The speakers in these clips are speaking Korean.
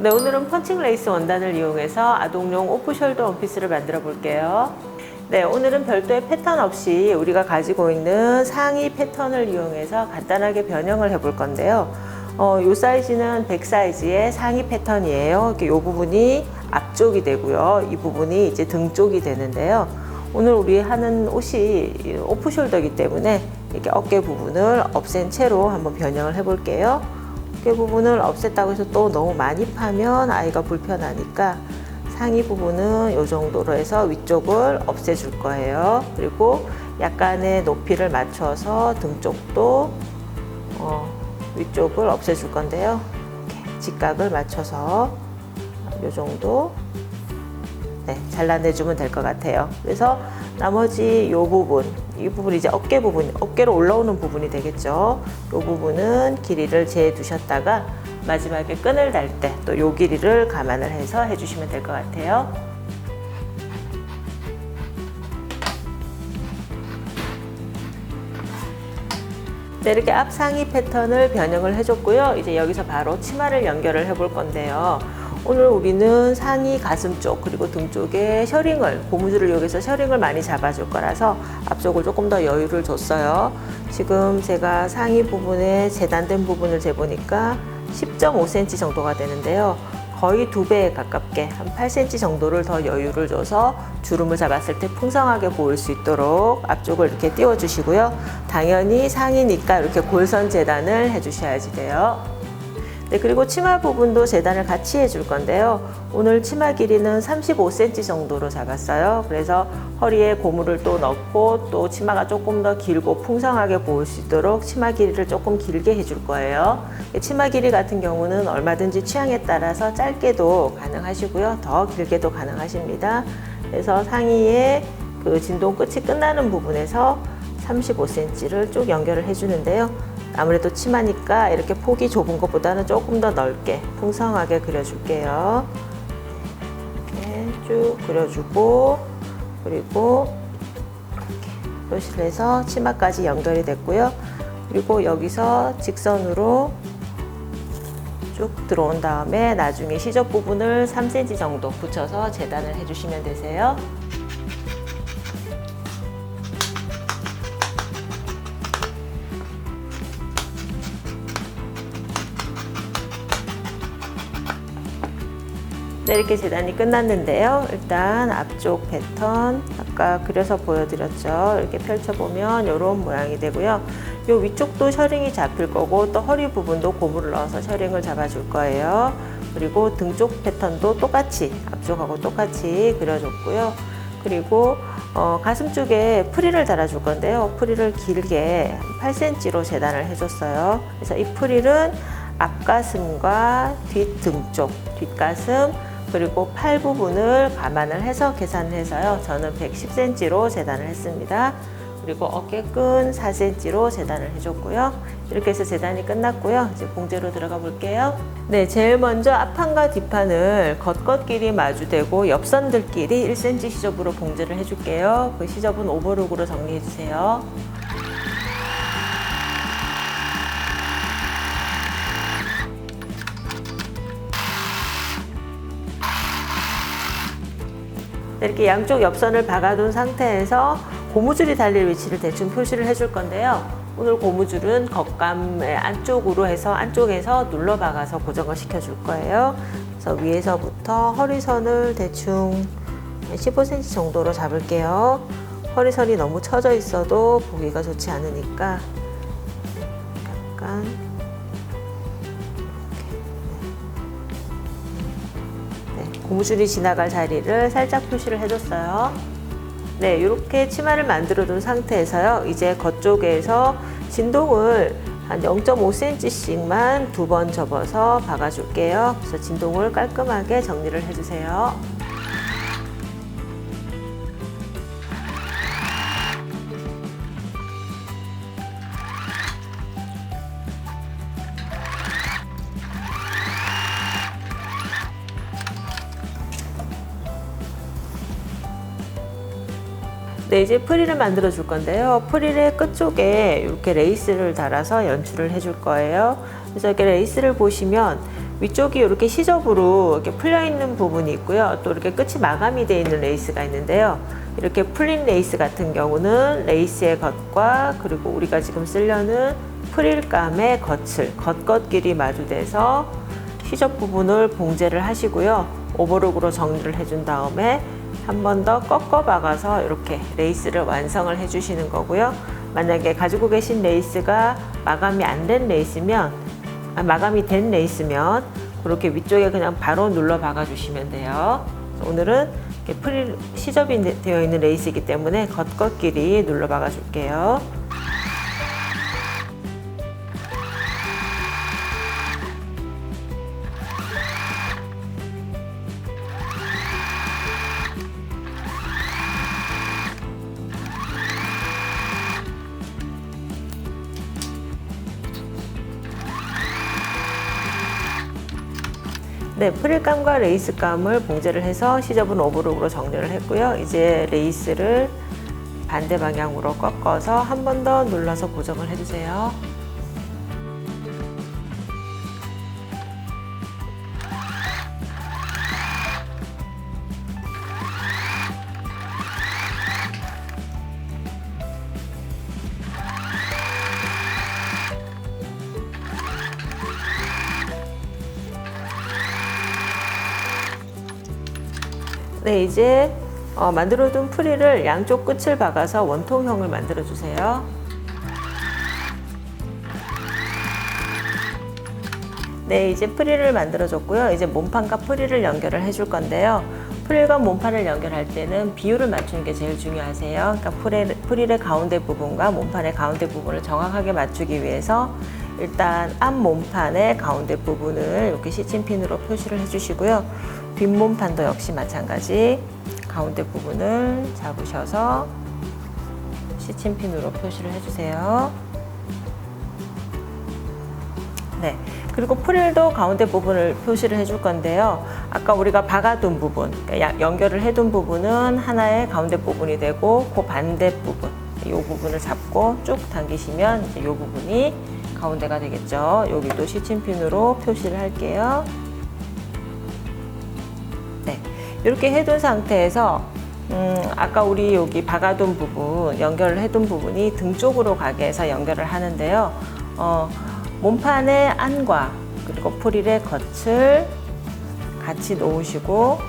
네, 오늘은 펀칭 레이스 원단을 이용해서 아동용 오프숄더 원피스를 만들어 볼게요. 네, 오늘은 별도의 패턴 없이 우리가 가지고 있는 상의 패턴을 이용해서 간단하게 변형을 해 볼 건데요. 이 사이즈는 100 사이즈의 상의 패턴이에요. 이렇게 이 부분이 앞쪽이 되고요. 이 부분이 이제 등 쪽이 되는데요. 오늘 우리 하는 옷이 오프숄더이기 때문에 이렇게 어깨 부분을 없앤 채로 한번 변형을 해 볼게요. 어깨 부분을 없앴다고 해서 또 너무 많이 파면 아이가 불편하니까 상의 부분은 이 정도로 해서 위쪽을 없애줄 거예요. 그리고 약간의 높이를 맞춰서 등 쪽도 위쪽을 없애줄 건데요. 이렇게 직각을 맞춰서 이 정도 잘라내주면 될 것 같아요. 그래서 나머지 이 부분, 이 부분이 이제 어깨 부분, 어깨로 올라오는 부분이 되겠죠. 이 부분은 길이를 재두셨다가 마지막에 끈을 달 때 또 이 길이를 감안을 해서 해주시면 될 것 같아요. 네, 이렇게 앞상의 패턴을 변형을 해줬고요. 이제 여기서 바로 치마를 연결을 해 볼 건데요. 오늘 우리는 상의 가슴 쪽 그리고 등 쪽에 셔링을, 고무줄을 이용해서 셔링을 많이 잡아줄 거라서 앞쪽을 조금 더 여유를 줬어요. 지금 제가 상의 부분에 재단된 부분을 재보니까 10.5cm 정도가 되는데요. 거의 2배에 가깝게 한 8cm 정도를 더 여유를 줘서 주름을 잡았을 때 풍성하게 보일 수 있도록 앞쪽을 이렇게 띄워 주시고요. 당연히 상의니까 이렇게 골선 재단을 해 주셔야지 돼요. 네, 그리고 치마 부분도 재단을 같이 해줄 건데요. 오늘 치마 길이는 35cm 정도로 잡았어요. 그래서 허리에 고무를 또 넣고 또 치마가 조금 더 길고 풍성하게 보일 수 있도록 치마 길이를 조금 길게 해줄 거예요. 치마 길이 같은 경우는 얼마든지 취향에 따라서 짧게도 가능하시고요. 더 길게도 가능하십니다. 그래서 상의에 그 진동 끝이 끝나는 부분에서 35cm를 쭉 연결을 해주는데요. 아무래도 치마니까 이렇게 폭이 좁은 것보다는 조금 더 넓게 풍성하게 그려줄게요. 이렇게 쭉 그려주고, 그리고 이렇게 표시를 해서 치마까지 연결이 됐고요. 그리고 여기서 직선으로 쭉 들어온 다음에 나중에 시접 부분을 3cm 정도 붙여서 재단을 해주시면 되세요. 네, 이렇게 재단이 끝났는데요. 일단 앞쪽 패턴 아까 그려서 보여드렸죠. 이렇게 펼쳐보면 이런 모양이 되고요. 이 위쪽도 셔링이 잡힐 거고 또 허리 부분도 고무를 넣어서 셔링을 잡아줄 거예요. 그리고 등 쪽 패턴도 똑같이 앞쪽하고 똑같이 그려줬고요. 그리고 가슴 쪽에 프릴을 달아줄 건데요. 프릴을 길게 8cm로 재단을 해줬어요. 그래서 이 프릴은 앞가슴과 뒷등 쪽, 뒷가슴 그리고 팔 부분을 감안을 해서 계산을 해서요. 저는 110cm로 재단을 했습니다. 그리고 어깨끈 4cm로 재단을 해줬고요. 이렇게 해서 재단이 끝났고요. 이제 봉제로 들어가 볼게요. 네, 제일 먼저 앞판과 뒷판을 겉겉끼리 마주대고 옆선들끼리 1cm 시접으로 봉제를 해줄게요. 그 시접은 오버룩으로 정리해 주세요. 이렇게 양쪽 옆선을 박아둔 상태에서 고무줄이 달릴 위치를 대충 표시를 해줄 건데요. 오늘 고무줄은 겉감의 안쪽으로 해서 안쪽에서 눌러 박아서 고정을 시켜줄 거예요. 그래서 위에서부터 허리선을 대충 15cm 정도로 잡을게요. 허리선이 너무 처져 있어도 보기가 좋지 않으니까 약간 고무줄이 지나갈 자리를 살짝 표시를 해줬어요. 네, 이렇게 치마를 만들어 둔 상태에서요. 이제 겉쪽에서 진동을 한 0.5cm씩만 2번 접어서 박아줄게요. 그래서 진동을 깔끔하게 정리를 해주세요. 네, 이제 프릴을 만들어 줄 건데요. 프릴의 끝쪽에 이렇게 레이스를 달아서 연출을 해줄 거예요. 그래서 이렇게 레이스를 보시면 위쪽이 이렇게 시접으로 이렇게 풀려 있는 부분이 있고요. 또 이렇게 끝이 마감이 되어 있는 레이스가 있는데요. 이렇게 풀린 레이스 같은 경우는 레이스의 겉과 그리고 우리가 지금 쓰려는 프릴감의 겉끼리 마주대서 시접 부분을 봉제를 하시고요. 오버록으로 정리를 해준 다음에 한 번 더 꺾어 박아서 이렇게 레이스를 완성을 해주시는 거고요. 만약에 가지고 계신 레이스가 마감이 안 된 레이스면, 마감이 된 레이스면 그렇게 위쪽에 그냥 바로 눌러 박아 주시면 돼요. 오늘은 이렇게 프릴 시접이 되어 있는 레이스이기 때문에 겉끼리 눌러 박아 줄게요. 네, 프릴감과 레이스감을 봉제를 해서 시접은 오버록으로 정리를 했고요. 이제 레이스를 반대 방향으로 꺾어서 한 번 더 눌러서 고정을 해주세요. 네, 이제 만들어둔 프릴을 양쪽 끝을 박아서 원통형을 만들어 주세요. 네, 이제 프릴을 만들어 줬고요. 이제 몸판과 프릴을 연결을 해줄 건데요. 프릴과 몸판을 연결할 때는 비율을 맞추는 게 제일 중요하세요. 그러니까 프릴의 가운데 부분과 몸판의 가운데 부분을 정확하게 맞추기 위해서 일단 앞 몸판의 가운데 부분을 이렇게 시침핀으로 표시를 해주시고요. 뒷몸판도 역시 마찬가지 가운데 부분을 잡으셔서 시침핀으로 표시를 해주세요. 네, 그리고 프릴도 가운데 부분을 표시를 해줄 건데요. 아까 우리가 박아둔 부분, 그러니까 연결을 해둔 부분은 하나의 가운데 부분이 되고 그 반대 부분, 이 부분을 잡고 쭉 당기시면 이제 이 부분이 가운데가 되겠죠. 여기도 시침핀으로 표시를 할게요. 네, 이렇게 해둔 상태에서 아까 우리 여기 박아둔 부분, 연결을 해둔 부분이 등 쪽으로 가게 해서 연결을 하는데요. 몸판의 안과 그리고 프릴의 겉을 같이 놓으시고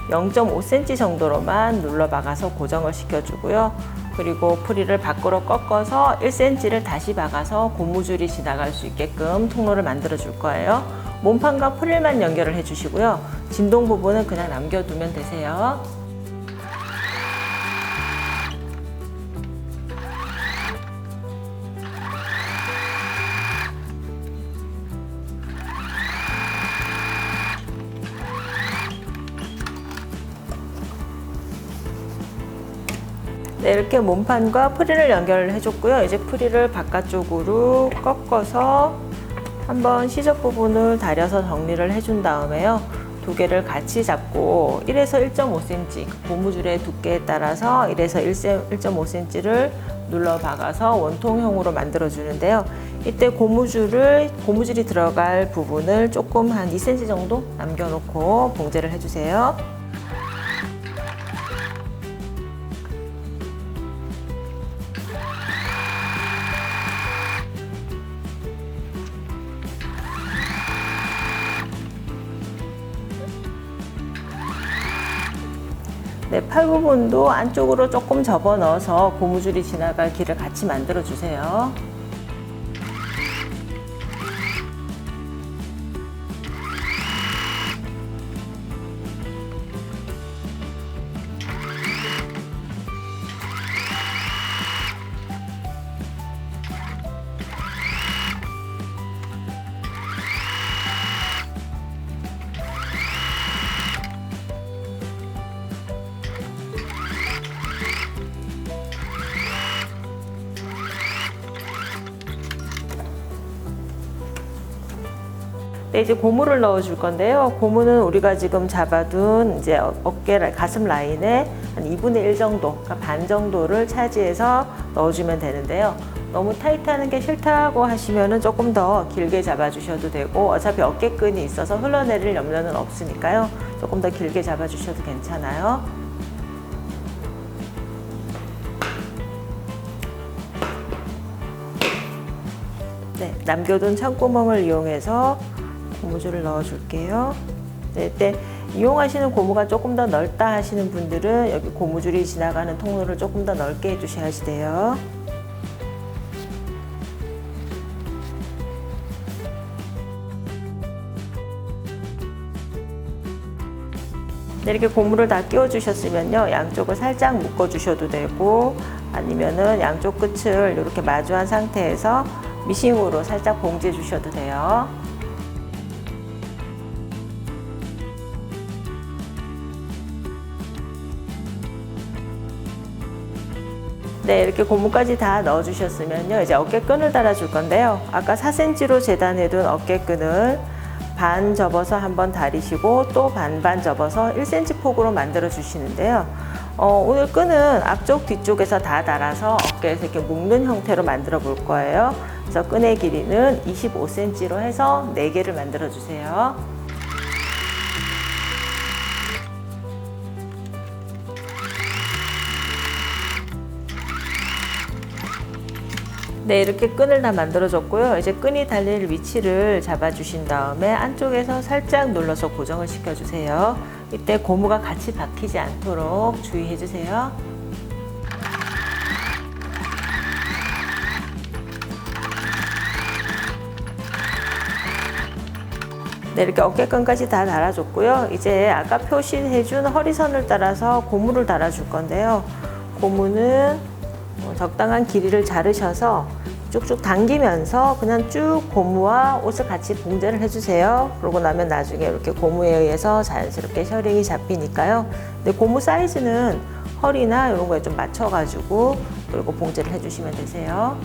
0.5cm 정도로만 눌러 박아서 고정을 시켜주고요. 그리고 프릴을 밖으로 꺾어서 1cm를 다시 박아서 고무줄이 지나갈 수 있게끔 통로를 만들어 줄 거예요. 몸판과 프릴만 연결을 해주시고요. 진동 부분은 그냥 남겨두면 되세요. 네, 이렇게 몸판과 프릴을 연결을 해줬고요. 이제 프릴을 바깥쪽으로 꺾어서 한번 시접 부분을 다려서 정리를 해준 다음에요. 두 개를 같이 잡고 1에서 1.5cm 고무줄의 두께에 따라서 1에서 1.5cm를 눌러 박아서 원통형으로 만들어 주는데요. 이때 고무줄이 들어갈 부분을 조금 한 2cm 정도 남겨놓고 봉제를 해주세요. 네, 팔 부분도 안쪽으로 조금 접어 넣어서 고무줄이 지나갈 길을 같이 만들어 주세요. 네, 이제 고무를 넣어 줄 건데요. 고무는 우리가 지금 잡아둔 이제 어깨 가슴 라인에 한 2분의 1 정도, 그러니까 반 정도를 차지해서 넣어주면 되는데요. 너무 타이트하는 게 싫다고 하시면은 조금 더 길게 잡아주셔도 되고, 어차피 어깨끈이 있어서 흘러내릴 염려는 없으니까요. 조금 더 길게 잡아주셔도 괜찮아요. 네, 남겨둔 창구멍을 이용해서 고무줄을 넣어줄게요. 네, 이때 이용하시는 고무가 조금 더 넓다 하시는 분들은 여기 고무줄이 지나가는 통로를 조금 더 넓게 해주셔야지 돼요. 네, 이렇게 고무를 다 끼워 주셨으면요, 양쪽을 살짝 묶어 주셔도 되고, 아니면은 양쪽 끝을 이렇게 마주한 상태에서 미싱으로 살짝 봉지해 주셔도 돼요. 네, 이렇게 고무까지 다 넣어 주셨으면요, 이제 어깨끈을 달아 줄 건데요. 아까 4cm로 재단해 둔 어깨끈을 반 접어서 한번 다리시고 또 반반 접어서 1cm 폭으로 만들어 주시는데요. 오늘 끈은 앞쪽 뒤쪽에서 다 달아서 어깨에서 이렇게 묶는 형태로 만들어 볼 거예요. 그래서 끈의 길이는 25cm로 해서 4개를 만들어 주세요. 네, 이렇게 끈을 다 만들어 줬고요. 이제 끈이 달릴 위치를 잡아 주신 다음에 안쪽에서 살짝 눌러서 고정을 시켜 주세요. 이때 고무가 같이 박히지 않도록 주의해 주세요. 네, 이렇게 어깨끈까지 다 달아줬고요. 이제 아까 표시해준 허리선을 따라서 고무를 달아줄 건데요. 고무는 적당한 길이를 자르셔서 쭉쭉 당기면서 그냥 쭉 고무와 옷을 같이 봉제를 해주세요. 그러고 나면 나중에 이렇게 고무에 의해서 자연스럽게 셔링이 잡히니까요. 근데 고무 사이즈는 허리나 이런 거에 좀 맞춰가지고 그리고 봉제를 해주시면 되세요.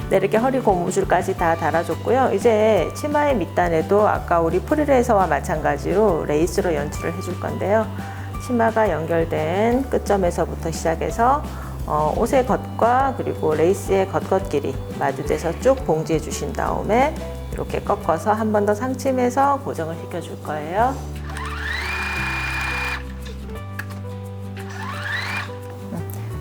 네, 이렇게 허리 고무줄까지 다 달아줬고요. 이제 치마의 밑단에도 아까 우리 프릴에서와 마찬가지로 레이스로 연출을 해줄 건데요. 치마가 연결된 끝점에서부터 시작해서 옷의 겉과 그리고 레이스의 겉 길이 마주돼서 쭉 봉지해 주신 다음에 이렇게 꺾어서 한 번 더 상침해서 고정을 시켜줄 거예요.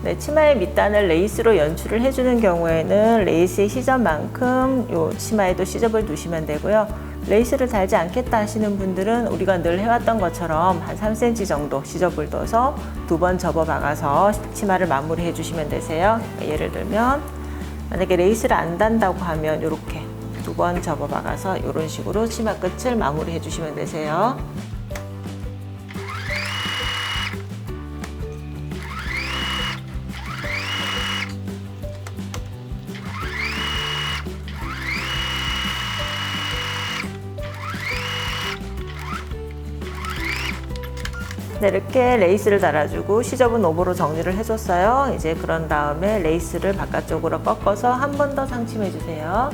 네, 치마의 밑단을 레이스로 연출을 해주는 경우에는 레이스의 시접만큼 요 치마에도 시접을 두시면 되고요. 레이스를 달지 않겠다 하시는 분들은 우리가 늘 해왔던 것처럼 한 3cm 정도 시접을 둬서 2번 접어 박아서 치마를 마무리 해주시면 되세요. 예를 들면 만약에 레이스를 안 단다고 하면 이렇게 2번 접어 박아서 이런 식으로 치마 끝을 마무리 해주시면 되세요. 네, 이렇게 레이스를 달아주고 시접은 오버로 정리를 해줬어요. 이제 그런 다음에 레이스를 바깥쪽으로 꺾어서 한 번 더 상침해 주세요.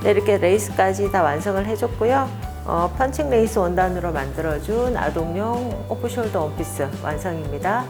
네, 이렇게 레이스까지 다 완성을 해줬고요. 펀칭 레이스 원단으로 만들어준 아동용 오프숄더 원피스 완성입니다.